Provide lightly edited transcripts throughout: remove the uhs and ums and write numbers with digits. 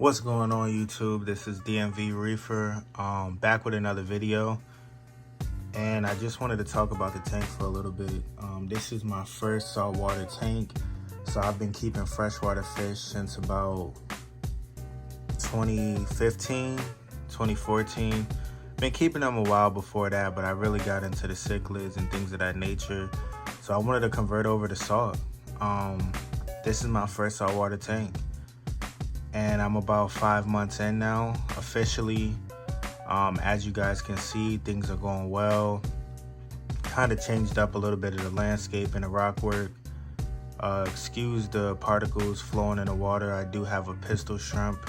What's going on YouTube? This is DMV Reefer, back with another video, and I just wanted to talk about the tank for a little bit. This is my first saltwater tank, so I've been keeping freshwater fish since about 2015, 2014. Been keeping them a while before that, but I really got into the cichlids and things of that nature, so I wanted to convert over to salt. This is my first saltwater tank, and I'm about 5 months in now officially. As you guys can see, things are going well. Kind of changed up a little bit of the landscape and the rock work. Excuse the particles flowing in the water. I do have a pistol shrimp,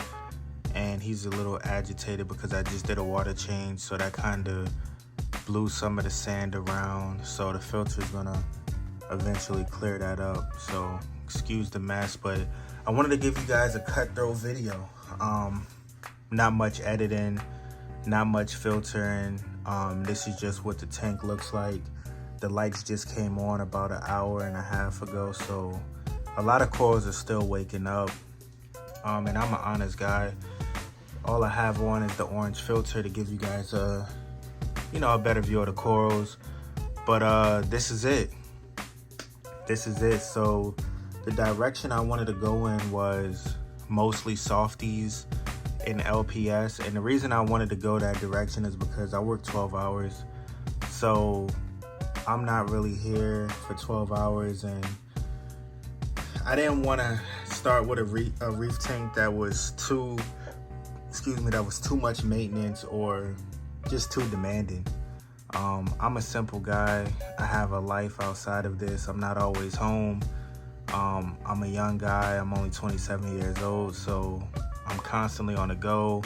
and he's a little agitated because I just did a water change, so that kind of blew some of the sand around, so the filter is gonna eventually clear that up, so excuse the mess. But I wanted to give you guys a cutthroat video. Not much editing, not much filtering. This is just what the tank looks like. The lights just came on about an hour and a half ago, so a lot of corals are still waking up. And I'm an honest guy. All I have on is the orange filter to give you guys a better view of the corals. But this is it. So the direction I wanted to go in was mostly softies and LPS, and the reason I wanted to go that direction is because I work 12 hours, so I'm not really here for 12 hours, and I didn't want to start with a reef tank that was too much maintenance or just too demanding. I'm a simple guy. I have a life outside of this. I'm not always home. I'm a young guy. I'm only 27 years old, so I'm constantly on the go,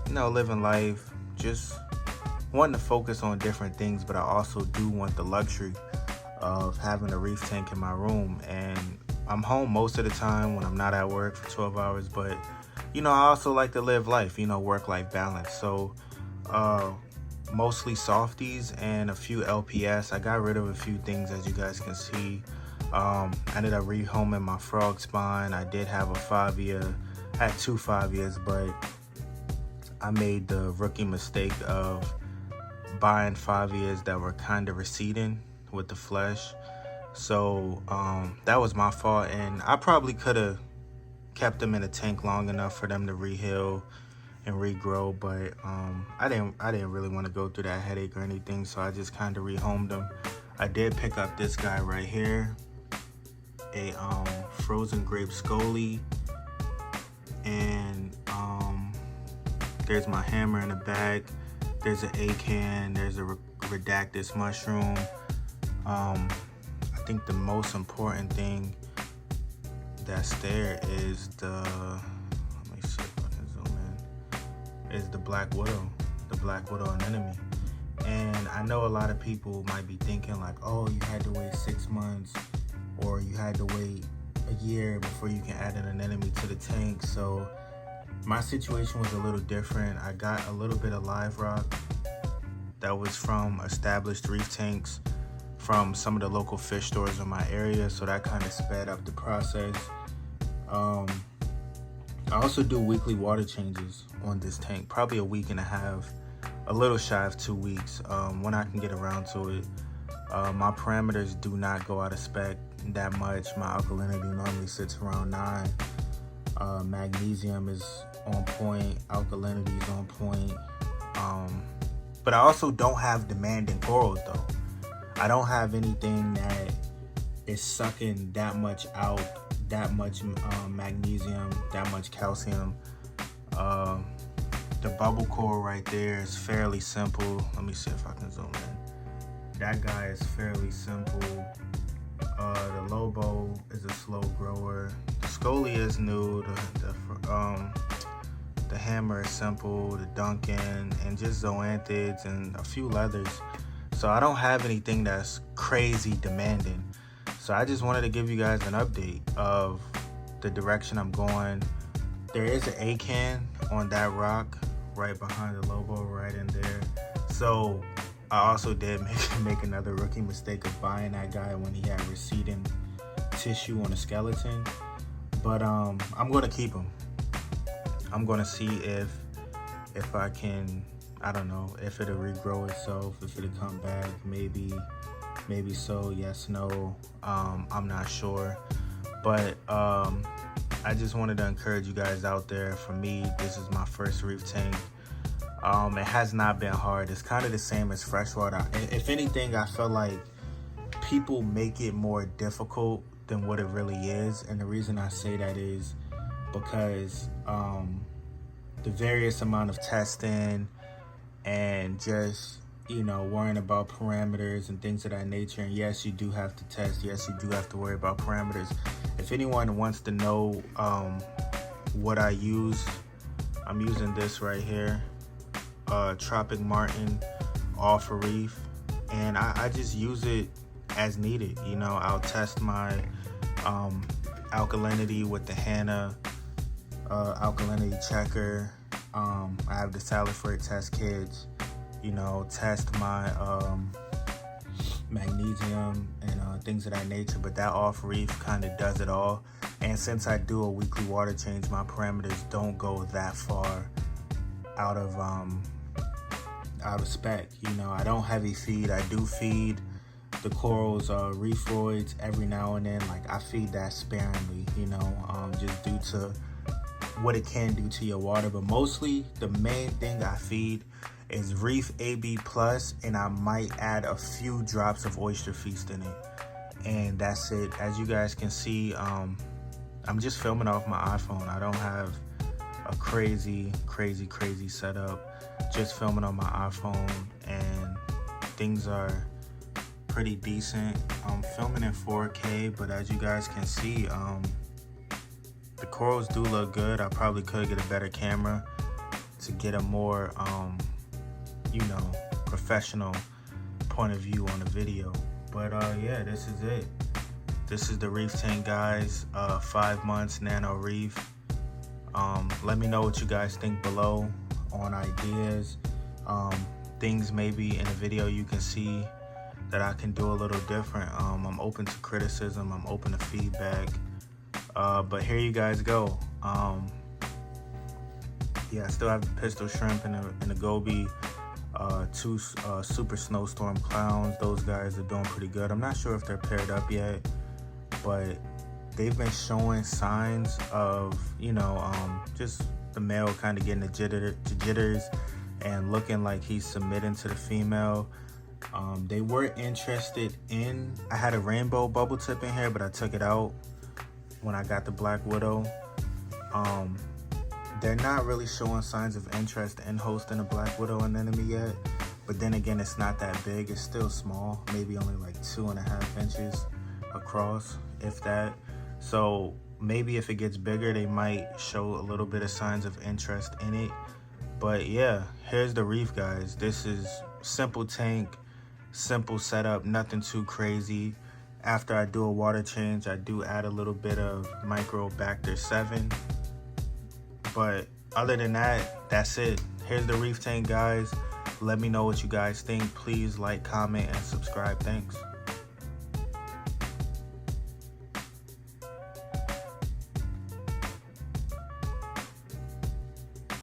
living life, just wanting to focus on different things. But I also do want the luxury of having a reef tank in my room, and I'm home most of the time when I'm not at work for 12 hours. But I also like to live life, work-life balance. So mostly softies and a few LPS. I got rid of a few things, as you guys can see. I ended up rehoming my frog spawn. I did have a 5-year, I had 2 5-years, but I made the rookie mistake of buying 5-years that were kind of receding with the flesh. So that was my fault, and I probably could have kept them in a tank long enough for them to reheal and regrow, but I didn't really want to go through that headache or anything, so I just kind of rehomed them. I did pick up this guy right here, a frozen grape scolie, and there's my hammer in the bag. There's an acan, there's a redactus mushroom. I think the most important thing that's there is is the black widow anemone. And I know a lot of people might be thinking like, oh, you had to wait 6 months or you had to wait a year before you can add an anemone to the tank. So my situation was a little different. I got a little bit of live rock that was from established reef tanks from some of the local fish stores in my area, so that kind of sped up the process. I also do weekly water changes on this tank, probably a week and a half, a little shy of 2 weeks, when I can get around to it. My parameters do not go out of spec that much. My alkalinity normally sits around 9. Magnesium is on point, alkalinity is on point. But I also don't have demanding corals though. I don't have anything that is sucking that much out, that much magnesium, that much calcium. The bubble coral right there is fairly simple. Let me see if I can zoom in. That guy is fairly simple. The Lobo is a slow grower. The Scolia is new. The hammer is simple. The Duncan, and just zoanthids and a few leathers. So I don't have anything that's crazy demanding. So I just wanted to give you guys an update of the direction I'm going. There is an acan on that rock right behind the Lobo, right in there. So I also did make another rookie mistake of buying that guy when he had receding tissue on the skeleton. But I'm gonna keep them. I'm gonna see if I can, I don't know, if it'll regrow itself, if it'll come back, maybe so, yes, no, I'm not sure. But I just wanted to encourage you guys out there. For me, this is my first reef tank. It has not been hard. It's kind of the same as freshwater. If anything, I feel like people make it more difficult than what it really is. And the reason I say that is because the various amount of testing and just, you know, worrying about parameters and things of that nature. And yes, you do have to test. Yes, you do have to worry about parameters. If anyone wants to know what I use, I'm using this right here, Tropic Martin off a reef, and I just use it as needed. You know, I'll test my alkalinity with the Hannah alkalinity checker. I have the Saltwater test kits. You know, test my magnesium and things of that nature. But that off reef kind of does it all. And since I do a weekly water change, my parameters don't go that far out of spec. You know, I don't heavy feed. I do feed the corals reefroids every now and then. Like, I feed that sparingly, you know, just due to what it can do to your water. But mostly the main thing I feed is Reef AB Plus, and I might add a few drops of Oyster Feast in it, and that's it. As you guys can see, I'm just filming off my iPhone. I don't have a crazy setup, just filming on my iPhone, and things are pretty decent. I'm filming in 4K, but as you guys can see, the corals do look good. I probably could get a better camera to get a more you know, professional point of view on the video. But yeah, this is it. This is the reef tank, guys. 5 months NANO REEF. Let me know what you guys think below on ideas, things maybe in the video you can see that I can do a little different. I'm open to criticism, I'm open to feedback. But here you guys go. Yeah, I still have the pistol shrimp and the goby, 2 super snowstorm clowns. Those guys are doing pretty good. I'm not sure if they're paired up yet, but they've been showing signs of, you know, just the male kind of getting the jitters and looking like he's submitting to the female. They were interested in, I had a rainbow bubble tip in here, but I took it out when I got the Black Widow. They're not really showing signs of interest in hosting a Black Widow anemone yet, but then again, it's not that big. It's still small, maybe only like 2.5 inches across, if that. So maybe if it gets bigger, they might show a little bit of signs of interest in it. But yeah, here's the reef, guys. This is simple tank, simple setup, nothing too crazy. After I do a water change, I do add a little bit of Microbacter 7. But other than that, that's it. Here's the reef tank, guys. Let me know what you guys think. Please like, comment, and subscribe. Thanks.